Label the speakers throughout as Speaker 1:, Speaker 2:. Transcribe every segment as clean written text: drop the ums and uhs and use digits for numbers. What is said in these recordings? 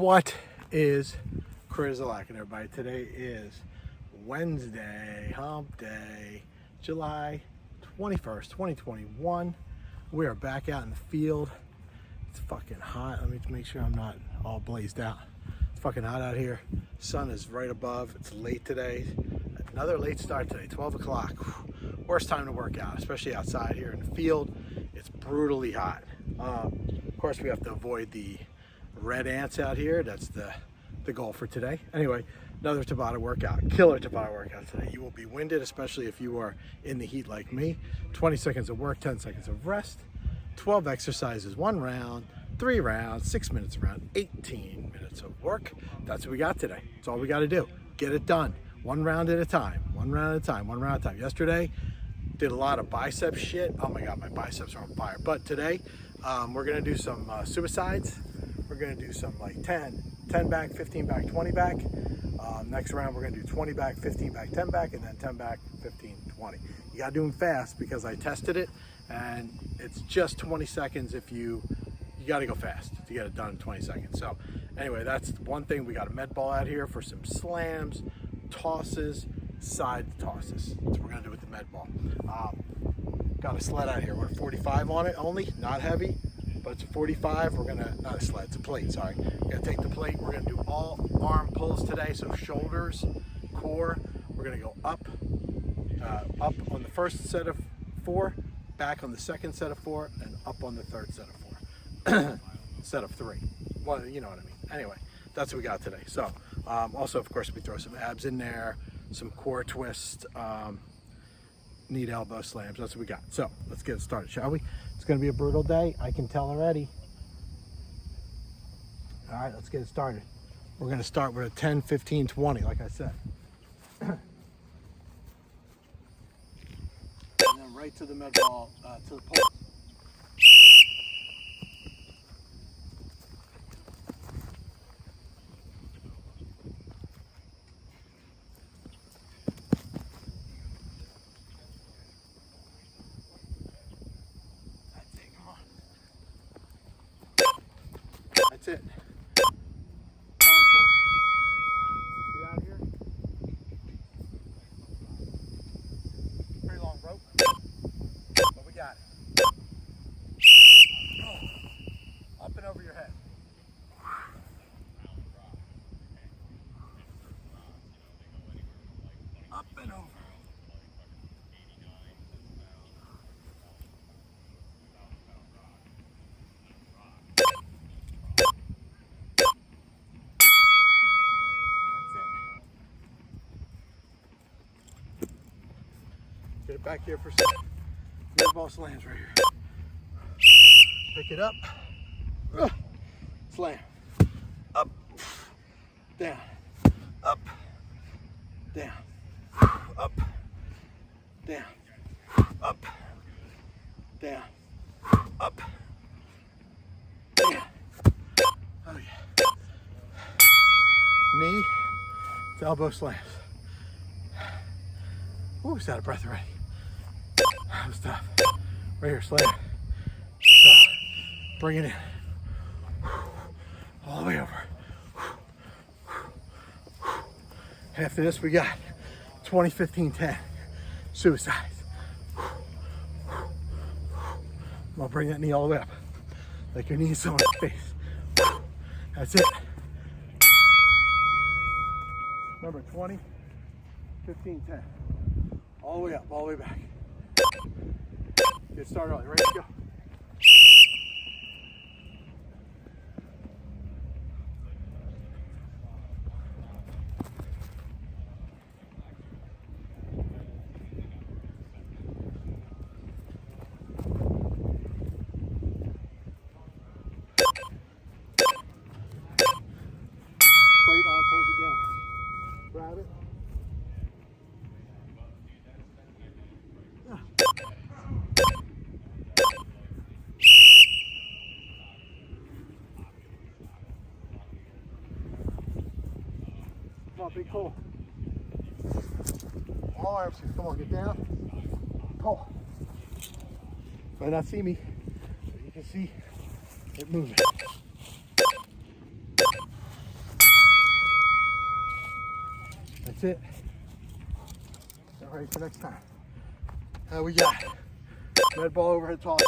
Speaker 1: What is Crizzalackin', everybody? Today is Wednesday, hump day, July 21st, 2021. We are back out in the field. It's fucking hot. Let me make sure I'm not all blazed out. It's fucking hot out here. Sun is right above. It's late today. Another late start today, 12 o'clock. Worst time to work out, especially outside here in the field. It's brutally hot. Of course, we have to avoid the red ants out here. That's the goal for today. Anyway, another Tabata workout, killer Tabata workout today. You will be winded, especially if you are in the heat like me. 20 seconds of work, 10 seconds of rest, 12 exercises, 1 round, 3 rounds, 6 minutes a round, 18 minutes of work. That's what we got today. That's all we got to do. Get it done. 1 round at a time, 1 round at a time, 1 round at a time. Yesterday, did a lot of bicep shit. Oh my God, my biceps are on fire. But today, we're gonna do some suicides. We're gonna do some like 10 back, 15 back, 20 back. Next round, we're gonna do 20 back, 15 back, 10 back, and then 10 back, 15, 20. You gotta do them fast because I tested it, and it's just 20 seconds if you gotta go fast to get it done in 20 seconds. So anyway, that's one thing. We got a med ball out here for some slams, tosses, side tosses. That's what we're gonna do with the med ball. Got a sled out here. We're 45 on it only, not heavy, but it's a 45. We're gonna, not a sled, it's a plate, sorry. We're gonna take the plate. We're gonna do all arm pulls today. So shoulders, core. We're gonna go up on the first set of 4, back on the second set of 4, and up on the third set of 4. Set of 3. Well, you know what I mean. Anyway, that's what we got today. So also, of course, we throw some abs in there, some core twist, knee to elbow slams. That's what we got. So let's get it started, shall we? It's going to be a brutal day. I can tell already. All right, let's get it started. We're going to start with a 10, 15, 20, like I said. And then right to the med ball, to the pole. That's it. Get out of here. Pretty long rope, but we got it. Oh. Up and over your head. Up and over. Get it back here for some Medball Slams right here. Pick it up. Slam. Up. Down. Up. Down. Up. Down. Up. Down. Up. Down. Oh yeah. Knee to elbow slams. Ooh, it's out of breath already. That was tough. Right here, slam. So, bring it in. All the way over. After this, we got 20, 15, 10 suicides. I'm gonna bring that knee all the way up. Like your knee is on your face. That's it. Remember, 20, 15, 10. All the way up, all the way back. Get started on it. Ready to go. Plate arm pulls it down. Grab it. Come on, big pull. All arms here. Come on, get down. Pull. Might not see me, but you can see it moving. That's it. Get ready for next time. We got med ball overhead tosses.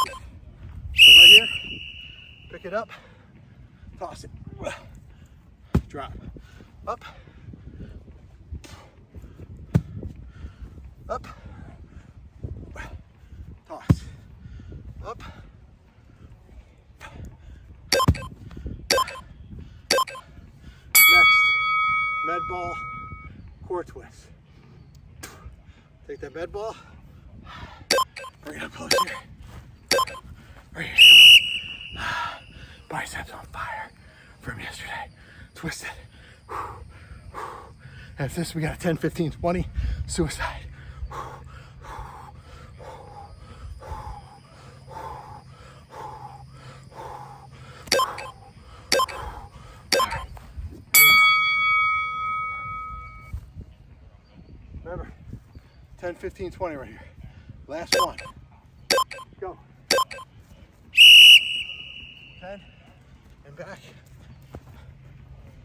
Speaker 1: So right here, pick it up, toss it, drop, up, up, toss, up, next, med ball core twist. Take that med ball, bring it up close here. Right here, come on. Biceps on fire from yesterday. Twist it. After this, we got a 10, 15, 20 suicide. Remember, 10, 15, 20 right here. Last one. Go. 10 and back.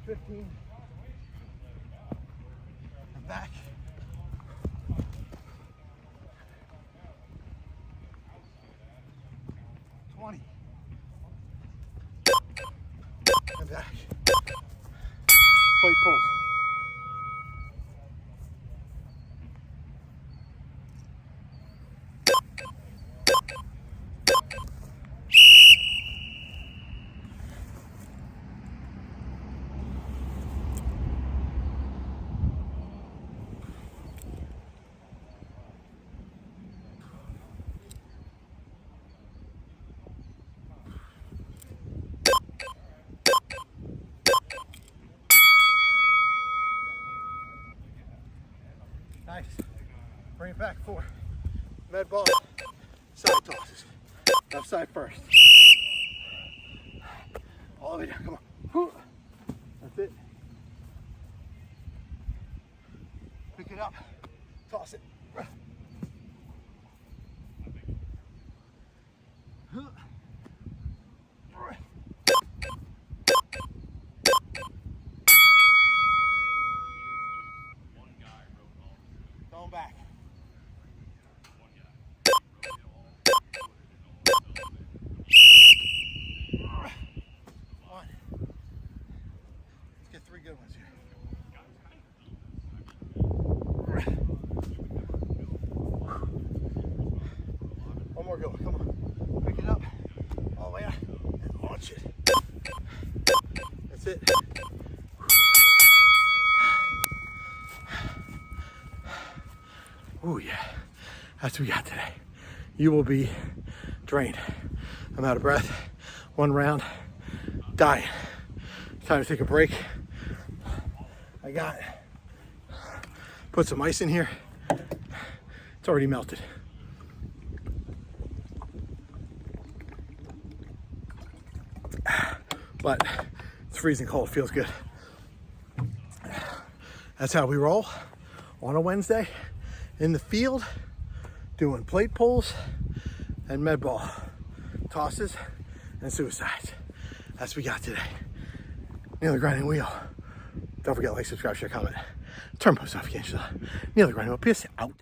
Speaker 1: 15 and back. 20 and back. Plate pulls. Nice. Bring it back for Medball Side Tosses. Left side first. All the way down, come on. That's it. Pick it up, toss it. Going back. One. Let's get 3 good ones here. One more good one, come on. Pick it up, all the way out, and launch it. That's it. Oh yeah, that's what we got today. You will be drained. I'm out of breath. 1 round, dying. Time to take a break. I got, put some ice in here. It's already melted. But it's freezing cold, feels good. That's how we roll on a Wednesday. In the field, doing plate pulls and med ball tosses and suicides. That's what we got today. Neil the Grinding Wheel. Don't forget to like, subscribe, share, comment, turn post notifications on. Neil the Grinding Wheel. Peace out.